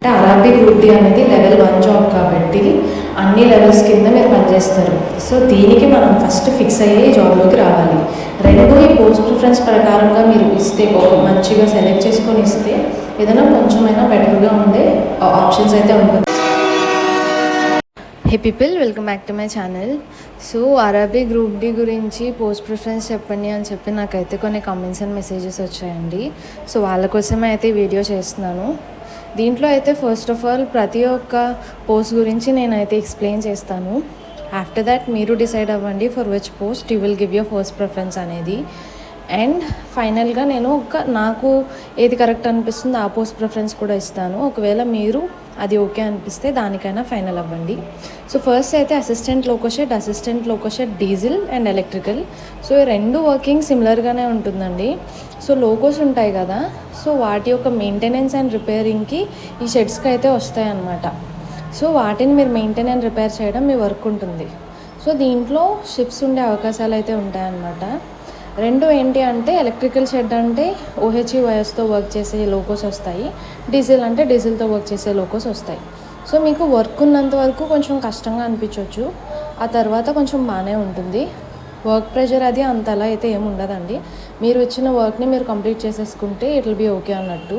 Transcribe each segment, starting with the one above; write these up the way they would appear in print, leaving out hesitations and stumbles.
అంటే Arabic group D అనేది level 1 job కాబట్టి అన్ని లెవెల్స్ కింద మీరు పనిచేస్తారు. సో దీనికి మనం ఫస్ట్ ఫిక్స్ అయ్యే జాబ్లోకి రావాలి. రెండు ఈ పోస్ట్ ప్రిఫరెన్స్ ప్రకారంగా మీరు ఇస్తే ఒక మంచిగా సెలెక్ట్ చేసుకొని ఇస్తే ఏదైనా కొంచెమైనా బెటర్గా ఉండే ఆప్షన్స్ అయితే ఉంటుంది. Hey people, welcome back to my channel. So Arabic group D గురించి పోస్ట్ ప్రిఫరెన్స్ చెప్పండి అని చెప్పి నాకైతే కొన్ని కామెంట్స్ అండ్ మెసేజెస్ వచ్చాయండి. సో వాళ్ళ కోసమే అయితే వీడియో చేస్తున్నాను. దీంట్లో అయితే ఫస్ట్ ఆఫ్ ఆల్ ప్రతి ఒక్క పోస్ట్ గురించి నేనైతే ఎక్స్ప్లెయిన్ చేస్తాను. ఆఫ్టర్ దాట్ మీరు డిసైడ్ అవ్వండి for which post you will give your first preference అనేది. అండ్ ఫైనల్గా నేను నాకు ఏది కరెక్ట్ అనిపిస్తుందో ఆ పోస్ట్ ప్రిఫరెన్స్ కూడా ఇస్తాను. ఒకవేళ మీరు అది ఓకే అనిపిస్తే దానికైనా ఫైనల్ అవ్వండి. సో ఫస్ట్ అయితే assistant loco shed diesel and electrical. So ఈ రెండు వర్కింగ్ సిమిలర్గానే ఉంటుందండి. సో లోకోస్ ఉంటాయి కదా, సో వాటి యొక్క మెయింటెనెన్స్ అండ్ రిపేరింగ్కి ఈ షెడ్స్కి అయితే వస్తాయన్నమాట. సో వాటిని మీరు మెయింటైన్ అండ్ రిపేర్ చేయడం మీ వర్క్ ఉంటుంది. సో దీంట్లో షిఫ్ట్స్ ఉండే అవకాశాలు అయితే ఉంటాయన్నమాట. రెండు ఏంటి అంటే ఎలక్ట్రికల్ షెడ్ అంటే ఓహెచ్ఈవైఎస్తో వర్క్ చేసే లోకోస్ వస్తాయి, డీజిల్ అంటే డీజిల్తో వర్క్ చేసే లోకోస్ వస్తాయి. సో మీకు వర్క్ ఉన్నంత వరకు కొంచెం కష్టంగా అనిపించవచ్చు, ఆ తర్వాత కొంచెం బాగానే ఉంటుంది. వర్క్ ప్రెషర్ అది అంతలా అయితే ఏమి ఉండదండి. మీరు ఇచ్చిన వర్క్ని మీరు కంప్లీట్ చేసేసుకుంటే ఇట్ విల్ బీ ఓకే అన్నట్టు.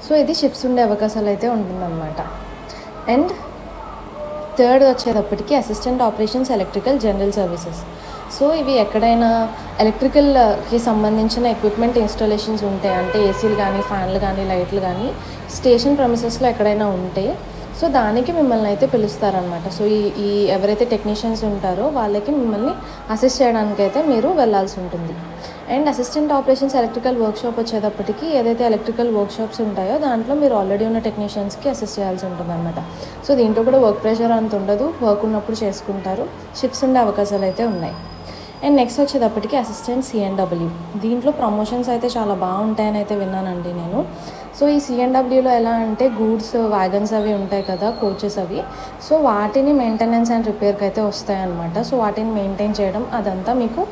సో ఇది షిఫ్ట్స్ ఉండే అవకాశాలు అయితే ఉంటుందన్నమాట. అండ్ థర్డ్ వచ్చేటప్పటికి assistant operations electrical general services. So ఇవి ఎక్కడైనా ఎలక్ట్రికల్కి సంబంధించిన ఎక్విప్మెంట్ ఇన్స్టాలేషన్స్ ఉంటాయి, అంటే ఏసీలు కానీ ఫ్యాన్లు కానీ లైట్లు కానీ స్టేషన్ ప్రమిసెస్లో ఎక్కడైనా ఉంటే సో దానికి మిమ్మల్ని అయితే పిలుస్తారనమాట. సో ఈ ఎవరైతే టెక్నీషియన్స్ ఉంటారో వాళ్ళకి మిమ్మల్ని అసిస్ట్ చేయడానికి అయితే మీరు వెళ్ళాల్సి ఉంటుంది. And assistant operations electrical workshop వచ్చేటప్పటికి ఏదైతే ఎలక్ట్రికల్ వర్క్షాప్స్ ఉంటాయో దాంట్లో మీరు ఆల్రెడీ ఉన్న టెక్నీషియన్స్కి అసిస్ట్ చేయాల్సి ఉంటుంది అనమాట. సో దీంట్లో కూడా వర్క్ ప్రెషర్ అంత ఉండదు, వర్క్ ఉన్నప్పుడు చేసుకుంటారు, షిఫ్ట్స్ ఉండే అవకాశాలు అయితే ఉన్నాయి. అండ్ నెక్స్ట్ వచ్చేటప్పటికి అసిస్టెంట్ సిఎన్డబ్ల్యూ. దీంట్లో ప్రమోషన్స్ అయితే చాలా బాగుంటాయని అయితే విన్నానండి నేను. సో ఈ సిఎన్డబ్ల్యూలో ఎలా అంటే గూడ్స్ వ్యాగన్స్ అవి ఉంటాయి కదా, కోచెస్ అవి, సో వాటిని మెయింటెనెన్స్ అండ్ రిపేర్కి అయితే వస్తాయన్నమాట. సో వాటిని మెయింటైన్ చేయడం అదంతా మీరు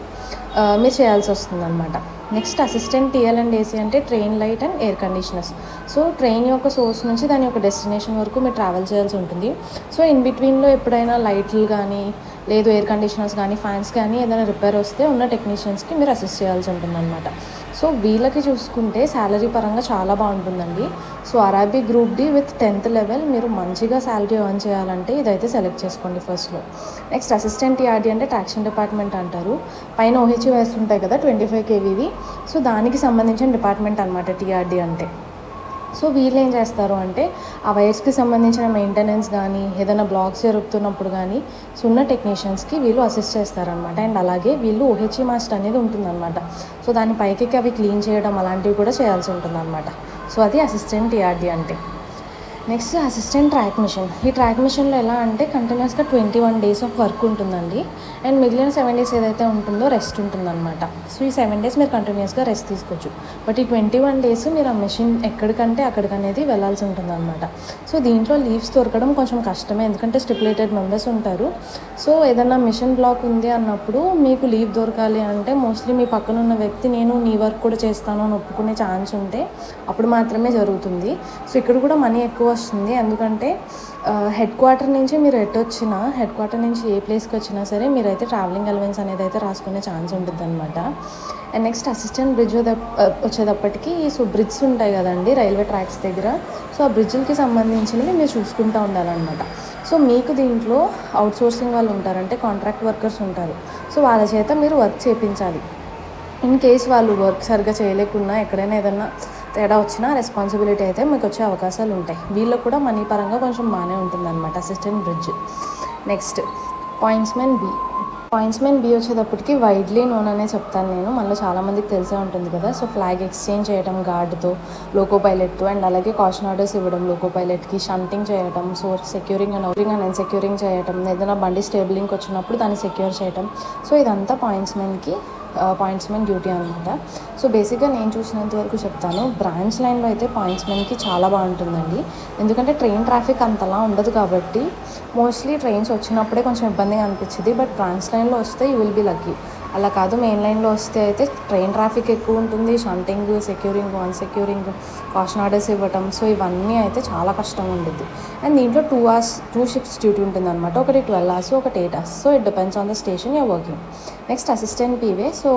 చేయాల్సి వస్తుంది అనమాట. Next assistant TL and AC అంటే train light and air conditioners. So train యొక్క సోర్స్ నుంచి దాని యొక్క డెస్టినేషన్ వరకు మీరు ట్రావెల్ చేయాల్సి ఉంటుంది. సో ఇన్ బిట్వీన్లో ఎప్పుడైనా లైట్లు కానీ లేదు ఎయిర్ కండిషనర్స్ కానీ ఫ్యాన్స్ కానీ ఏదైనా రిపేర్ వస్తే ఉన్న టెక్నీషియన్స్కి మీరు అసిస్ట్ చేయాల్సి ఉంటుంది అనమాట. సో వీళ్ళకి చూసుకుంటే శాలరీ పరంగా చాలా బాగుంటుందండి. So Arabic group D with 10th level మీరు మంచిగా శాలరీ ఎర్న్ చేయాలంటే ఇదైతే సెలెక్ట్ చేసుకోండి ఫస్ట్లో. నెక్స్ట్ అసిస్టెంట్ టీఆర్డీ అంటే ట్రాక్షన్ డిపార్ట్మెంట్ అంటారు. పైన ఓహెచ్ఈవైఎస్ ఉంటాయి కదా 25 kVవి, సో దానికి సంబంధించిన డిపార్ట్మెంట్ అనమాట టీఆర్డీ అంటే. సో వీళ్ళు ఏం చేస్తారు అంటే ఆ వైర్స్కి సంబంధించిన మెయింటెనెన్స్ కానీ ఏదైనా బ్లాక్స్ జరుగుతున్నప్పుడు కానీ సో ఉన్న టెక్నీషియన్స్కి వీళ్ళు అసిస్ట్ చేస్తారనమాట. అండ్ అలాగే వీళ్ళు ఓహెచ్ఈ మాస్ట్ అనేది ఉంటుందన్నమాట. సో దాని పైకి అవి క్లీన్ చేయడం అలాంటివి కూడా చేయాల్సి ఉంటుందన్నమాట. సో అది అసిస్టెంట్ టీఆర్డీ అంటే. Next assistant track machine. ఈ ట్రాక్ మిషన్లో ఎలా అంటే కంటిన్యూస్గా 21 days ఆఫ్ వర్క్ ఉంటుందండి. అండ్ మిగిలిన 7 days ఏదైతే ఉంటుందో రెస్ట్ ఉంటుందన్నమాట. సో ఈ 7 days మీరు కంటిన్యూస్గా రెస్ట్ తీసుకోవచ్చు. బట్ ఈ 21 days మీరు ఆ మిషన్ ఎక్కడికంటే అక్కడికనేది వెళ్ళాల్సి ఉంటుందన్నమాట. సో దీంట్లో లీవ్స్ దొరకడం కొంచెం కష్టమే, ఎందుకంటే స్టిపులేటెడ్ మెంబర్స్ ఉంటారు. సో ఏదన్నా మిషన్ బ్లాక్ ఉంది అన్నప్పుడు మీకు లీవ్ దొరకాలి అంటే మోస్ట్లీ మీ పక్కన ఉన్న వ్యక్తి నేను నీ వర్క్ కూడా చేస్తాను అని ఒప్పుకునే ఛాన్స్ ఉంటే అప్పుడు మాత్రమే జరుగుతుంది. సో ఇక్కడ కూడా మనీ ఎక్కువ వస్తుంది, ఎందుకంటే హెడ్ క్వార్టర్ నుంచి మీరు వచ్చినా హెడ్ క్వార్టర్ నుంచి ఏ ప్లేస్కి వచ్చినా సరే మీరైతే ట్రావెలింగ్ అలవెన్స్ అనేది అయితే రాసుకునే ఛాన్స్ ఉంటుంది అనమాట. అండ్ నెక్స్ట్ అసిస్టెంట్ బ్రిడ్జ్ వచ్చేటప్పటికి సో బ్రిడ్జ్ ఉంటాయి కదండి రైల్వే ట్రాక్స్ దగ్గర, సో ఆ బ్రిడ్జ్లకి సంబంధించినవి మీరు చూసుకుంటూ ఉండాలన్నమాట. సో మీకు దీంట్లో అవుట్సోర్సింగ్ వాళ్ళు ఉంటారు, అంటే కాంట్రాక్ట్ వర్కర్స్ ఉంటారు. సో వాళ్ళ చేత మీరు వర్క్ చేయించాలి. ఇన్ కేస్ వాళ్ళు వర్క్ సరిగ్గా చేయలేకున్నా ఎక్కడైనా ఏదన్నా తేడా వచ్చినా రెస్పాన్సిబిలిటీ అయితే మీకు వచ్చే అవకాశాలు ఉంటాయి. వీళ్ళకు కూడా మనీ పరంగా కొంచెం బాగానే ఉంటుందన్నమాట అసిస్టెంట్ బ్రిడ్జ్. నెక్స్ట్ పాయింట్స్మెన్ బి వచ్చేటప్పటికి వైడ్లీ నోన్ అనే చెప్తాను నేను, మనలో చాలామందికి తెలిసే ఉంటుంది కదా. సో ఫ్లాగ్ ఎక్స్చేంజ్ చేయడం గార్డ్తో, లోకో పైలట్తో, అండ్ అలాగే కాషన్ ఆర్డర్స్ ఇవ్వడం లోకో పైలట్కి, షంటింగ్ చేయడం, సో సెక్యూరింగ్ అండ్ అన్సెక్యూరింగ్ చేయడం, ఏదైనా బండి స్టేబులింగ్ వచ్చినప్పుడు దాన్ని సెక్యూర్ చేయడం. సో ఇదంతా పాయింట్స్మెన్ డ్యూటీ అనమాట. సో బేసిక్గా నేను చూసినంత వరకు చెప్తాను, బ్రాంచ్ లైన్లో అయితే పాయింట్స్మెన్కి చాలా బాగుంటుందండి, ఎందుకంటే ట్రైన్ ట్రాఫిక్ అంతలా ఉండదు కాబట్టి మోస్ట్లీ ట్రైన్స్ వచ్చినప్పుడే కొంచెం ఇబ్బందిగా అనిపించింది. బట్ బ్రాంచ్ లైన్లో వస్తే యూ విల్ బీ లక్కీ. అలా కాదు, మెయిన్ లైన్లో వస్తే అయితే ట్రైన్ ట్రాఫిక్ ఎక్కువ ఉంటుంది, షంటింగ్, సెక్యూరింగ్, అన్సెక్యూరింగ్, కాషన్ ఆర్డర్స్ ఇవ్వటం, సో ఇవన్నీ అయితే చాలా కష్టంగా ఉంటుంది. అండ్ దీంట్లో 2 షిఫ్ట్స్ డ్యూటీ ఉంటుంది అనమాట. ఒకటి 12 hours, ఒకటి 8 hours. So it depends on the station your working. Next assistant P way. So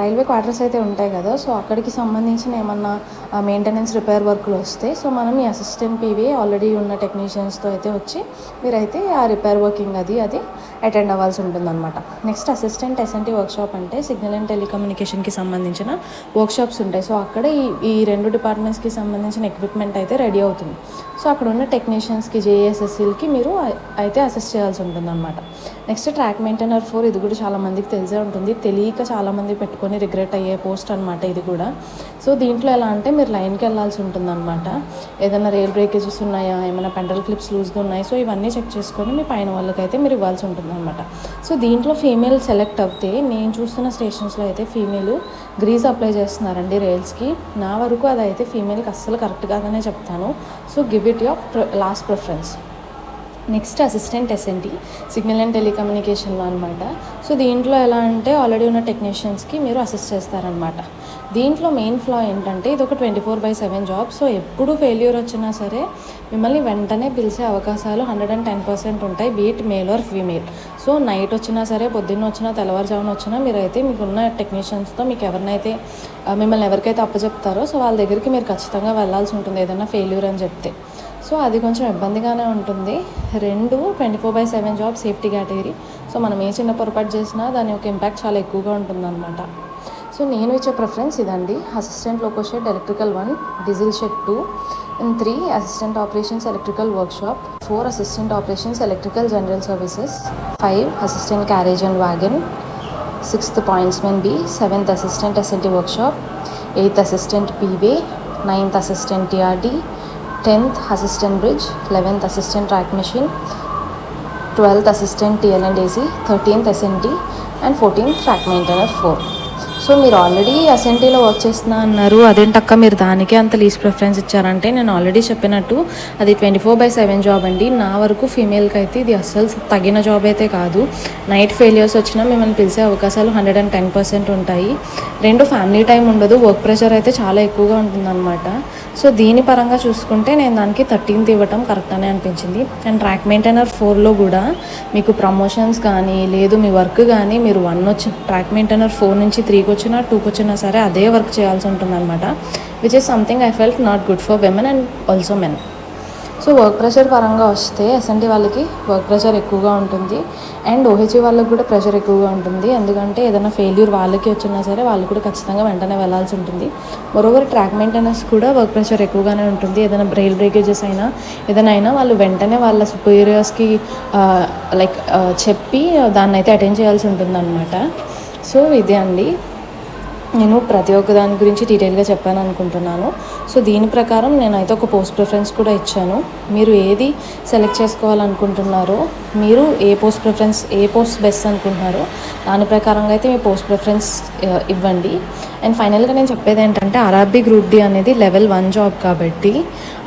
railway quarters అయితే ఉంటాయి కదా, సో అక్కడికి సంబంధించిన ఏమన్నా మెయింటెనెన్స్ రిపేర్ వర్క్లు వస్తే సో మనం ఈ అసిస్టెంట్ పీవే ఆల్రెడీ ఉన్న టెక్నీషియన్స్తో అయితే వచ్చి మీరైతే ఆ రిపేర్ వర్కింగ్ అది అటెండ్ అవ్వాల్సి ఉంటుందన్నమాట. నెక్స్ట్ అసిస్టెంట్ ఎస్ఎన్టీ వర్క్షాప్ అంటే సిగ్నల్ అండ్ టెలికమ్యూనికేషన్కి సంబంధించిన వర్క్షాప్స్ ఉంటాయి. సో అక్కడ ఈ 2 డిపార్ట్మెంట్స్కి సంబంధించిన ఎక్విప్మెంట్ అయితే రెడీ అవుతుంది. సో అక్కడ ఉన్న టెక్నీషియన్స్కి, జేఎస్ఎస్సీలకి మీరు అయితే అసిస్ట్ చేయాల్సి ఉంటుందన్నమాట. Next track maintainer 4. ఇది కూడా చాలామందికి తెలిసే ఉంటుంది, తెలియక చాలామంది పెట్టుకొని రిగ్రెట్ అయ్యే పోస్ట్ అనమాట ఇది కూడా. సో దీంట్లో ఎలా అంటే మీరు లైన్కి వెళ్ళాల్సి ఉంటుందన్నమాట. ఏదైనా రైల్ బ్రేకేజెస్ ఉన్నాయా, ఏమైనా పెండల్ క్లిప్స్ లూజ్గా ఉన్నాయి, సో ఇవన్నీ చెక్ చేసుకొని మీ పైన వాళ్ళకైతే మీరు ఇవ్వాల్సి ఉంటుందన్నమాట. సో దీంట్లో ఫీమేల్ సెలెక్ట్ అవుతే నేను చూస్తున్న స్టేషన్స్లో అయితే ఫీమేల్ గ్రీజ్ అప్లై చేస్తున్నారండి రైల్స్కి. నా వరకు అదైతే ఫీమేల్కి అస్సలు కరెక్ట్ కాదనే చెప్తాను. So give it your last preference. Next assistant S N T signal and టెలికమ్యూనికేషన్లో అనమాట. సో దీంట్లో ఎలా అంటే ఆల్రెడీ ఉన్న టెక్నీషియన్స్కి మీరు అసిస్ట్ చేస్తారనమాట. దీంట్లో మెయిన్ ఫ్లా ఏంటంటే ఇది ఒక 24/7 జాబ్. సో ఎప్పుడు ఫెయిల్యూర్ వచ్చినా సరే మిమ్మల్ని వెంటనే పిలిచే అవకాశాలు 110% ఉంటాయి, beat male or female. So night వచ్చినా సరే, పొద్దున్న వచ్చినా, తెల్లవారుజామున వచ్చినా మీరైతే మీకున్న టెక్నీషియన్స్తో మీకు మిమ్మల్ని ఎవరికైతే అప్పచెప్తారో సో వాళ్ళ దగ్గరికి మీరు ఖచ్చితంగా వెళ్ళాల్సి ఉంటుంది ఏదైనా ఫెయిల్యూర్ అని చెప్తే. సో అది కొంచెం ఇబ్బందిగానే ఉంటుంది. 24/7 జాబ్, సేఫ్టీ కేటగిరీ. సో మనం ఏ చిన్న పొరపాటు చేసినా దాని యొక్క ఇంపాక్ట్ చాలా ఎక్కువగా ఉంటుందన్నమాట. సో నేను ఇచ్చే ప్రిఫరెన్స్ ఇదండి. Assistant loco shed electrical 1, diesel shed 2, and 3 assistant operations electrical workshop, 4 assistant operations electrical general services, 5 assistant carriage and wagon, 6th pointsmen B, 7th assistant S N T workshop, 8th assistant P way, 9th assistant T R D, 10th assistant bridge, 11th assistant track machine, 12th assistant T L and A C, 13th S N T and 14th track maintainer 4. So మీరు already ఎస్ఎన్టీలో work చేస్తున్నా అన్నారు, అదేంటక్క మీరు దానికే అంత least preference ఇచ్చారంటే నేను already చెప్పినట్టు అది 24/7 జాబ్ అండి. నా వరకు ఫీమేల్కి అయితే ఇది అస్సలు తగిన జాబ్ అయితే కాదు. నైట్ ఫెయిలియర్స్ వచ్చినా మిమ్మల్ని పిలిచే అవకాశాలు 110% ఉంటాయి. 2 ఫ్యామిలీ టైం ఉండదు, వర్క్ ప్రెషర్ అయితే చాలా ఎక్కువగా ఉంటుందన్నమాట. సో దీని పరంగా చూసుకుంటే నేను దానికి 13th ఇవ్వటం కరెక్ట్ అనే అనిపించింది. అండ్ ట్రాక్ మెయింటైనర్ 4లో కూడా మీకు ప్రమోషన్స్ కానీ లేదు మీ వర్క్ కానీ మీరు 1 వచ్చి ట్రాక్ మెయింటైనర్ 4 నుంచి 3కి వచ్చినా 2కి వచ్చినా సరే అదే వర్క్ చేయాల్సి ఉంటుంది అనమాట. Which is something I felt not good for women and also men. So work pressure పరంగా వస్తే ఎస్ఎన్టీ వాళ్ళకి వర్క్ ప్రెషర్ ఎక్కువగా ఉంటుంది అండ్ ఓహెచ్ఈ వాళ్ళకి కూడా ప్రెషర్ ఎక్కువగా ఉంటుంది. ఎందుకంటే ఏదైనా ఫెయిల్యూర్ వాళ్ళకి వచ్చినా సరే వాళ్ళు కూడా ఖచ్చితంగా వెంటనే వెళ్ళాల్సి ఉంటుంది. మరోవర్ ట్రాక్ మెయింటెనెన్స్ కూడా వర్క్ ప్రెషర్ ఎక్కువగానే ఉంటుంది. ఏదైనా రైల్ బ్రేకేజెస్ అయినా ఏదైనా వాళ్ళు వెంటనే వాళ్ళ సుపీరియర్స్కి చెప్పి దాన్ని అయితే అటెండ్ చేయాల్సి ఉంటుంది అనమాట. సో ఇదే అండి, నేను ప్రతి ఒక్క దాని గురించి డీటెయిల్గా చెప్పాను అనుకుంటున్నాను. సో దీని ప్రకారం నేనైతే ఒక పోస్ట్ ప్రిఫరెన్స్ కూడా ఇచ్చాను. మీరు ఏది సెలెక్ట్ చేసుకోవాలనుకుంటున్నారో, మీరు ఏ పోస్ట్ బెస్ట్ అనుకుంటున్నారో దాని ప్రకారంగా అయితే మీ పోస్ట్ ప్రిఫరెన్స్ ఇవ్వండి. అండ్ ఫైనల్గా నేను చెప్పేది ఏంటంటే ఆర్ఆర్బీ గ్రూప్ డి అనేది లెవెల్ 1 జాబ్ కాబట్టి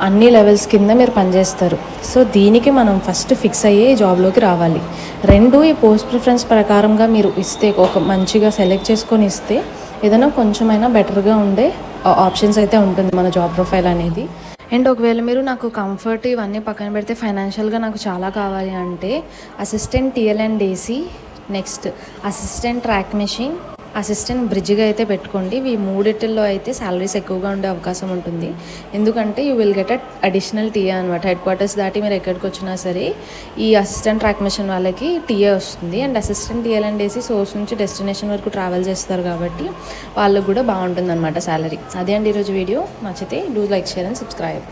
అన్ని లెవెల్స్ కింద మీరు పనిచేస్తారు. సో దీనికి మనం ఫస్ట్ ఫిక్స్ అయ్యే జాబ్లోకి రావాలి. 2 ఈ పోస్ట్ ప్రిఫరెన్స్ ప్రకారంగా మీరు ఇస్తే, ఒక మంచిగా సెలెక్ట్ చేసుకొని ఇస్తే ఏదైనా కొంచెమైనా బెటర్గా ఉండే ఆప్షన్స్ అయితే ఉంటుంది మన జాబ్ ప్రొఫైల్ అనేది. అండ్ ఒకవేళ మీరు నాకు కంఫర్ట్ ఇవన్నీ పక్కన పెడితే ఫైనాన్షియల్గా నాకు చాలా కావాలి అంటే assistant T L and A C, next assistant track machine, assistant బ్రిడ్జ్గా అయితే పెట్టుకోండి. ఈ మూడిటిల్లో అయితే శాలరీస్ ఎక్కువగా ఉండే అవకాశం ఉంటుంది. ఎందుకంటే you will get additional TA అనమాట. హెడ్ క్వార్టర్స్ దాటి మీరు ఎక్కడికి వచ్చినా సరే ఈ అసిస్టెంట్ ట్రాక్ మెషిన్ వాళ్ళకి టీఏ వస్తుంది. అండ్ అసిస్టెంట్ టీఎల్ఎండ్ఏసీ సోర్స్ నుంచి డెస్టినేషన్ వరకు ట్రావెల్ చేస్తారు కాబట్టి వాళ్ళకు కూడా బాగుంటుంది అనమాట శాలరీ. అదే అండి ఈరోజు వీడియో. నచ్చితే do like, share and subscribe.